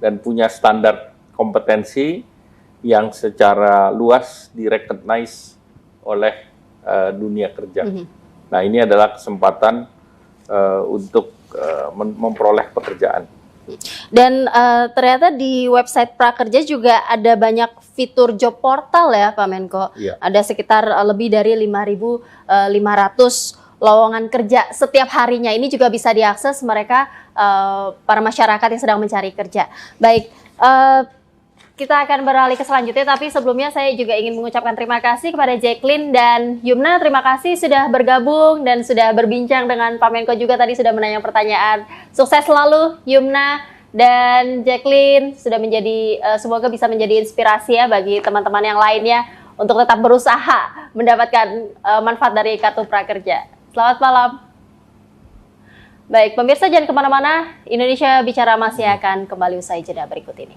dan punya standar kompetensi yang secara luas direcognize oleh dunia kerja. Nah, ini adalah kesempatan untuk memperoleh pekerjaan. Dan ternyata di website Prakerja juga ada banyak fitur job portal ya Pak Menko. Ya. Ada sekitar lebih dari 5.500 lowongan kerja setiap harinya. Ini juga bisa diakses mereka, para masyarakat yang sedang mencari kerja. Baik, kita akan beralih ke selanjutnya, tapi sebelumnya saya juga ingin mengucapkan terima kasih kepada Jacqueline dan Yumna. Terima kasih sudah bergabung dan sudah berbincang dengan Pak Menko juga, tadi sudah menanya pertanyaan. Sukses selalu Yumna dan Jacqueline, sudah menjadi semoga bisa menjadi inspirasi ya bagi teman-teman yang lainnya untuk tetap berusaha mendapatkan manfaat dari Kartu Prakerja. Selamat malam. Baik, pemirsa jangan kemana-mana. Indonesia Bicara masih akan kembali usai jeda berikut ini.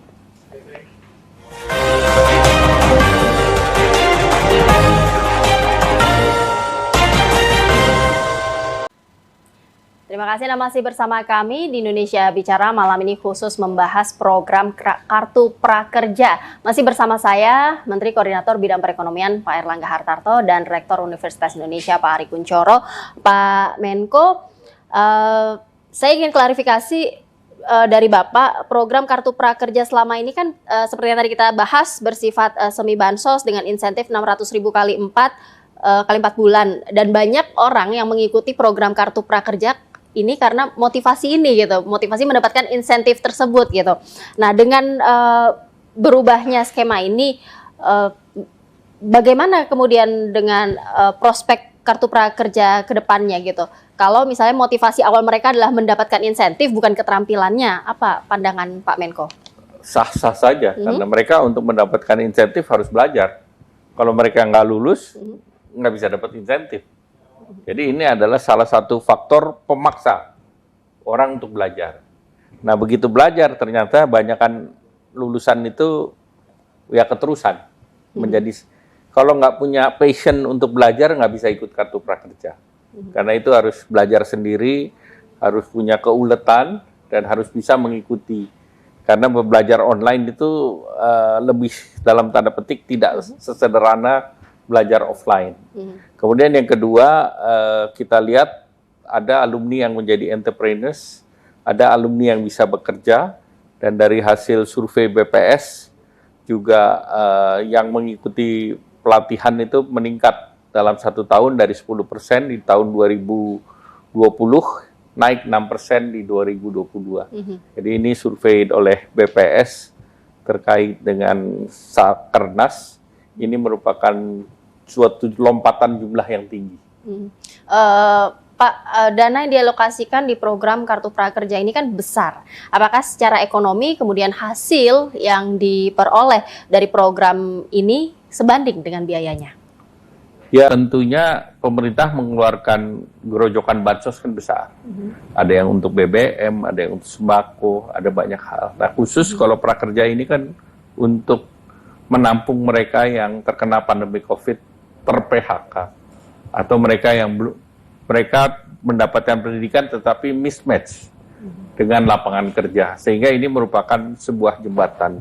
Terima kasih Anda masih bersama kami di Indonesia Bicara. Malam ini khusus membahas program Kartu Prakerja. Masih bersama saya, Menteri Koordinator Bidang Perekonomian Pak Erlangga Hartarto dan Rektor Universitas Indonesia Pak Ari Kunchoro. Pak Menko, saya ingin klarifikasi dari Bapak, program Kartu Prakerja selama ini kan seperti yang tadi kita bahas bersifat semi bansos dengan insentif 600.000 kali 4 bulan. Dan banyak orang yang mengikuti program Kartu Prakerja ini karena motivasi ini gitu, motivasi mendapatkan insentif tersebut gitu. Nah, dengan berubahnya skema ini, bagaimana kemudian dengan prospek Kartu Prakerja ke depannya gitu? Kalau misalnya motivasi awal mereka adalah mendapatkan insentif bukan keterampilannya, apa pandangan Pak Menko? Sah-sah saja, karena mereka untuk mendapatkan insentif harus belajar. Kalau mereka nggak lulus, nggak bisa dapat insentif. Jadi ini adalah salah satu faktor pemaksa orang untuk belajar. Nah, begitu belajar ternyata banyakan lulusan itu ya keterusan. Menjadi, kalau nggak punya passion untuk belajar nggak bisa ikut Kartu Prakerja. Karena itu harus belajar sendiri, harus punya keuletan, dan harus bisa mengikuti. Karena belajar online itu lebih dalam tanda petik tidak sesederhana belajar offline. Kemudian yang kedua, kita lihat ada alumni yang menjadi entrepreneurs, ada alumni yang bisa bekerja, dan dari hasil survei BPS juga yang mengikuti pelatihan itu meningkat dalam 1 tahun dari 10% di tahun 2020, naik 6% di 2022. Jadi ini survei oleh BPS terkait dengan Sakernas, ini merupakan suatu lompatan jumlah yang tinggi. Pak, dana yang dialokasikan di program Kartu Prakerja ini kan besar. Apakah secara ekonomi kemudian hasil yang diperoleh dari program ini sebanding dengan biayanya? Ya, tentunya pemerintah mengeluarkan gerojokan bansos kan besar. Ada yang untuk BBM, ada yang untuk sembako, ada banyak hal. Nah, khusus kalau prakerja ini kan untuk menampung mereka yang terkena pandemi COVID ter-PHK, atau mereka yang belum, mereka mendapatkan pendidikan tetapi mismatch dengan lapangan kerja, sehingga ini merupakan sebuah jembatan.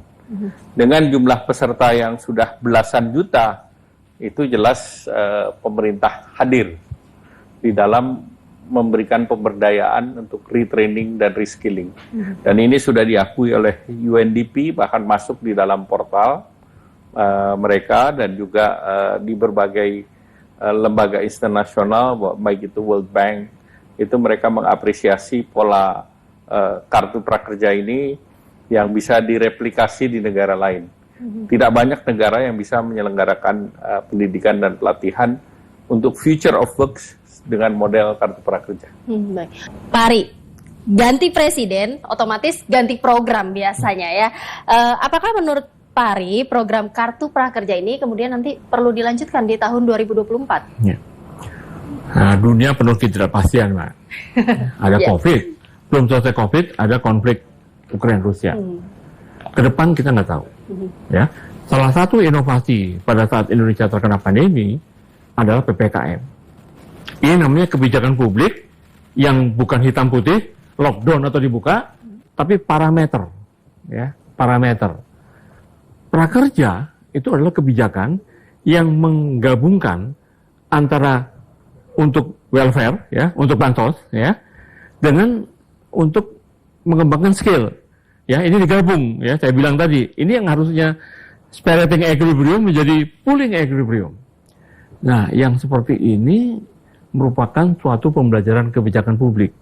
Dengan jumlah peserta yang sudah belasan juta, itu jelas pemerintah hadir di dalam memberikan pemberdayaan untuk retraining dan reskilling. Dan ini sudah diakui oleh UNDP, bahkan masuk di dalam portal mereka, dan juga di berbagai lembaga internasional, baik itu World Bank, itu mereka mengapresiasi pola Kartu Prakerja ini yang bisa direplikasi di negara lain. Tidak banyak negara yang bisa menyelenggarakan pendidikan dan pelatihan untuk future of works dengan model Kartu Prakerja. Baik. Pak Ari, ganti presiden, otomatis ganti program biasanya ya. Apakah menurut Pak Ari, program Kartu Prakerja ini kemudian nanti perlu dilanjutkan di tahun 2024? Ya. Nah, dunia penuh ketidakpastian, Mbak. Ada COVID, belum selesai COVID, ada konflik Ukraina-Rusia. Ke depan kita nggak tahu. Ya, salah satu inovasi pada saat Indonesia terkena pandemi adalah PPKM. Ini namanya kebijakan publik yang bukan hitam putih, lockdown atau dibuka, tapi parameter, ya, parameter. Prakerja itu adalah kebijakan yang menggabungkan antara untuk welfare, ya, untuk bansos, ya, dengan untuk mengembangkan skill. Ya, ini digabung, ya, saya bilang tadi, ini yang harusnya spiriting equilibrium menjadi pooling equilibrium. Nah, yang seperti ini merupakan suatu pembelajaran kebijakan publik.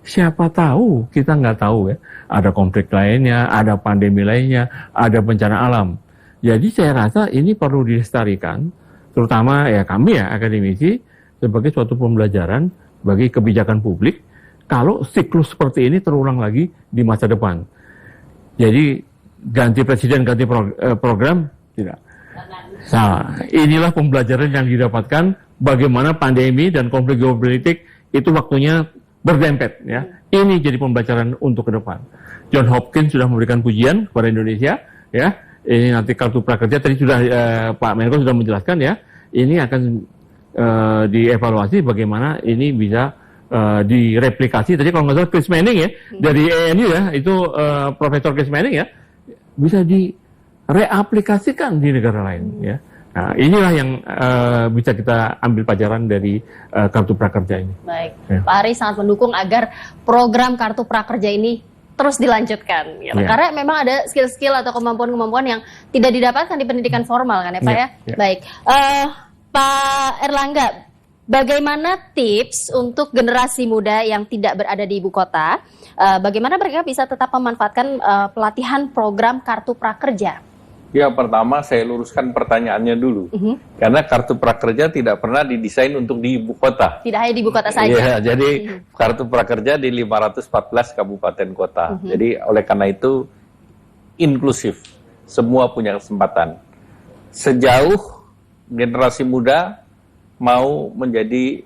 Siapa tahu, kita nggak tahu ya, ada konflik lainnya, ada pandemi lainnya, ada bencana alam. Jadi saya rasa ini perlu dilestarikan, terutama ya kami ya akademisi, sebagai suatu pembelajaran bagi kebijakan publik, kalau siklus seperti ini terulang lagi di masa depan. Jadi ganti presiden, ganti program, tidak. Nah, inilah pembelajaran yang didapatkan bagaimana pandemi dan konflik geopolitik itu waktunya berdempet ya. Ini jadi pembelajaran untuk ke depan. John Hopkins sudah memberikan pujian kepada Indonesia ya. Ini nanti kartu prakerja tadi sudah Pak Menko sudah menjelaskan ya. Ini akan dievaluasi bagaimana ini bisa direplikasi. Tadi kalau nggak salah Chris Manning ya dari ANU ya, itu Profesor Chris Manning ya, bisa direaplikasikan di negara lain ya. Nah, inilah yang bisa kita ambil pelajaran dari kartu prakerja ini. Baik, ya. Pak Ari sangat mendukung agar program kartu prakerja ini terus dilanjutkan. Gitu. Ya. Karena memang ada skill-skill atau kemampuan-kemampuan yang tidak didapatkan di pendidikan formal kan ya Pak ya? Ya. Baik, Pak Erlangga, bagaimana tips untuk generasi muda yang tidak berada di ibu kota? Bagaimana mereka bisa tetap memanfaatkan pelatihan program kartu prakerja? Ya, pertama saya luruskan pertanyaannya dulu. Karena kartu prakerja tidak pernah didesain untuk di ibu kota. Tidak hanya di ibu kota saja. Iya, jadi kartu prakerja di 514 kabupaten kota. Jadi oleh karena itu inklusif. Semua punya kesempatan. Sejauh generasi muda mau menjadi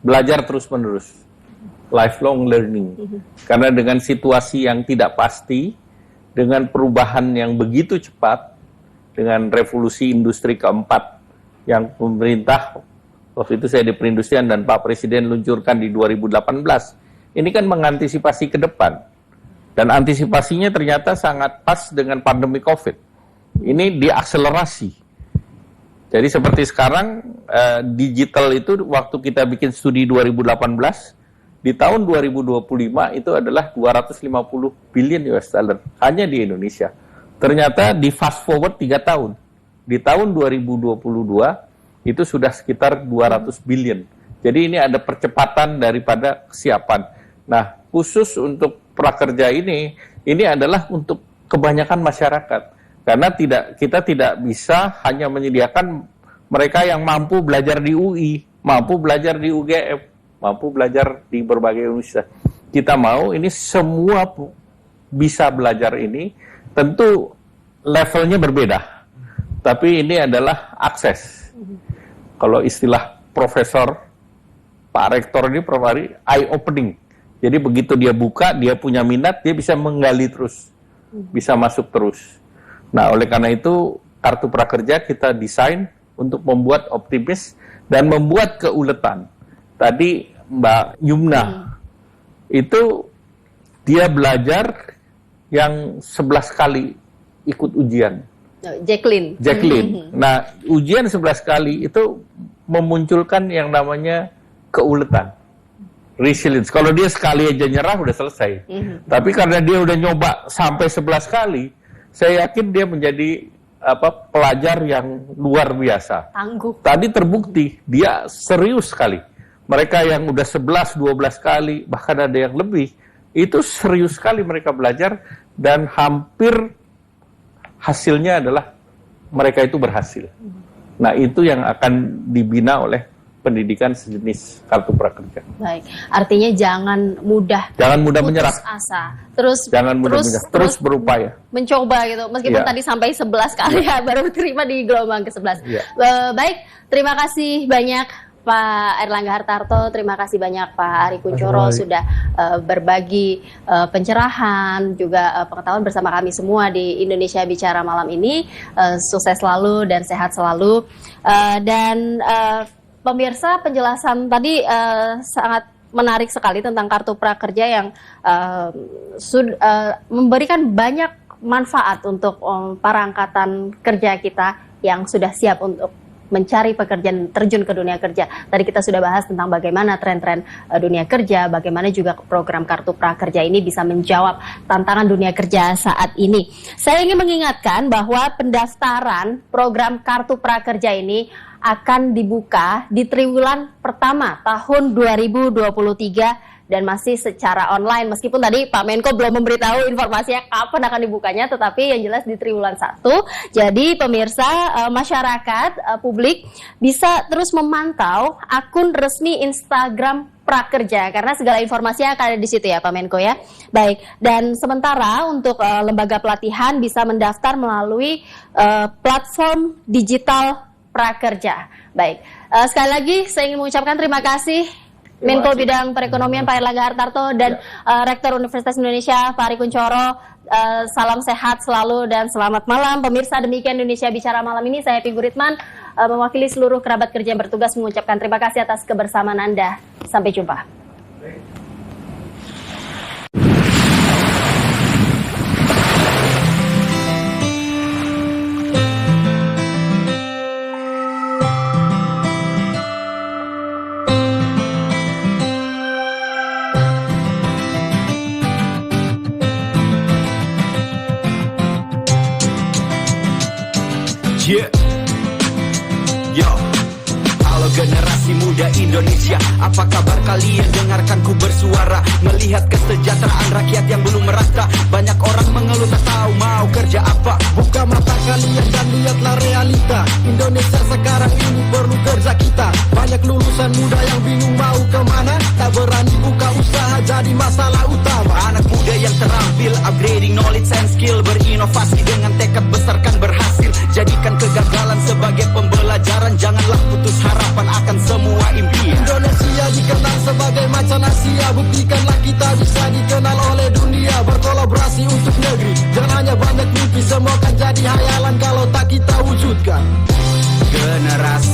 belajar terus-menerus. Lifelong learning. Karena dengan situasi yang tidak pasti, dengan perubahan yang begitu cepat, dengan revolusi industri keempat yang pemerintah, waktu itu saya di perindustrian dan Pak Presiden luncurkan di 2018, ini kan mengantisipasi ke depan. Dan antisipasinya ternyata sangat pas dengan pandemi COVID. Ini diakselerasi. Jadi seperti sekarang, digital itu waktu kita bikin studi 2018, di tahun 2025 itu adalah 250 billion US dollar hanya di Indonesia. Ternyata di fast forward 3 tahun. Di tahun 2022 itu sudah sekitar 200 billion. Jadi ini ada percepatan daripada kesiapan. Nah, khusus untuk prakerja ini adalah untuk kebanyakan masyarakat. Karena kita tidak bisa hanya menyediakan mereka yang mampu belajar di UI, mampu belajar di UGM, mampu belajar di berbagai universitas. Kita mau ini semua bisa belajar ini, tentu levelnya berbeda. Tapi ini adalah akses. Kalau istilah Profesor Pak Rektor ini Prof. Ari, eye opening. Jadi begitu dia buka, dia punya minat, dia bisa menggali terus. Bisa masuk terus. Nah, oleh karena itu kartu prakerja kita desain untuk membuat optimis dan membuat keuletan. Tadi Mbak Yumna itu dia belajar yang 11 kali ikut ujian. Jacqueline. Nah, ujian 11 kali itu memunculkan yang namanya keuletan. Resilience. Kalau dia sekali aja nyerah udah selesai. Tapi karena dia udah nyoba sampai 11 kali, saya yakin dia menjadi pelajar yang luar biasa. Tangguh. Tadi terbukti dia serius sekali. Mereka yang udah 11, 12 kali, bahkan ada yang lebih, itu serius sekali mereka belajar dan hampir hasilnya adalah mereka itu berhasil. Nah, itu yang akan dibina oleh pendidikan sejenis kartu prakerja. Baik, artinya jangan mudah menyerah. Asa. Terus berupaya. Mencoba gitu. Meskipun tadi sampai 11 kali ya baru terima di gelombang ke-11. Baik, terima kasih banyak Pak Erlangga Hartarto, terima kasih banyak Pak Ari Kunchoro sudah berbagi pencerahan juga pengetahuan bersama kami semua di Indonesia Bicara malam ini. Sukses selalu dan sehat selalu. Pemirsa, penjelasan tadi sangat menarik sekali tentang kartu prakerja yang memberikan banyak manfaat untuk para angkatan kerja kita yang sudah siap untuk mencari pekerjaan, terjun ke dunia kerja. Tadi kita sudah bahas tentang bagaimana tren-tren dunia kerja, bagaimana juga program kartu prakerja ini bisa menjawab tantangan dunia kerja saat ini. Saya ingin mengingatkan bahwa pendaftaran program kartu prakerja ini akan dibuka di triwulan pertama tahun 2023 dan masih secara online. Meskipun tadi Pak Menko belum memberitahu informasinya kapan akan dibukanya, tetapi yang jelas di triwulan 1. Jadi pemirsa, masyarakat, publik bisa terus memantau akun resmi Instagram Prakerja karena segala informasinya akan ada di situ ya Pak Menko ya. Baik, dan sementara untuk lembaga pelatihan bisa mendaftar melalui platform digital Prakerja. Baik, sekali lagi saya ingin mengucapkan terima kasih Menko Bidang Perekonomian Pak Erlangga Hartarto dan Rektor Universitas Indonesia Pak Ari Kunchoro. Salam sehat selalu dan selamat malam. Pemirsa, demikian Indonesia Bicara malam ini. Saya Happy Guritman mewakili seluruh kerabat kerja yang bertugas mengucapkan terima kasih atas kebersamaan Anda. Sampai jumpa. Yeah. Yo. Halo generasi muda Indonesia, apa kabar kalian? Dengarkan ku bersuara, melihat kesejahteraan rakyat yang belum merata. Banyak orang mengeluh tak tahu mau kerja apa. Buka mata kalian dan lihatlah realita. Indonesia sekarang ini perlu kerja kita. Banyak lulusan muda yang bingung mau kemana, tak berani buka usaha jadi masalah utama. Anak muda yang terampil, upgrading knowledge and skill, berinovasi dengan tekad besarkan berhasil. Jadikan kegagalan sebagai pembelajaran, janganlah putus harapan akan semua impian. Indonesia dikenal sebagai macan Asia, buktikanlah kita bisa dikenal oleh dunia. Berkolaborasi untuk negeri, jangan hanya banyak mimpi, semua kan jadi hayalan kalau tak kita wujudkan. Generasi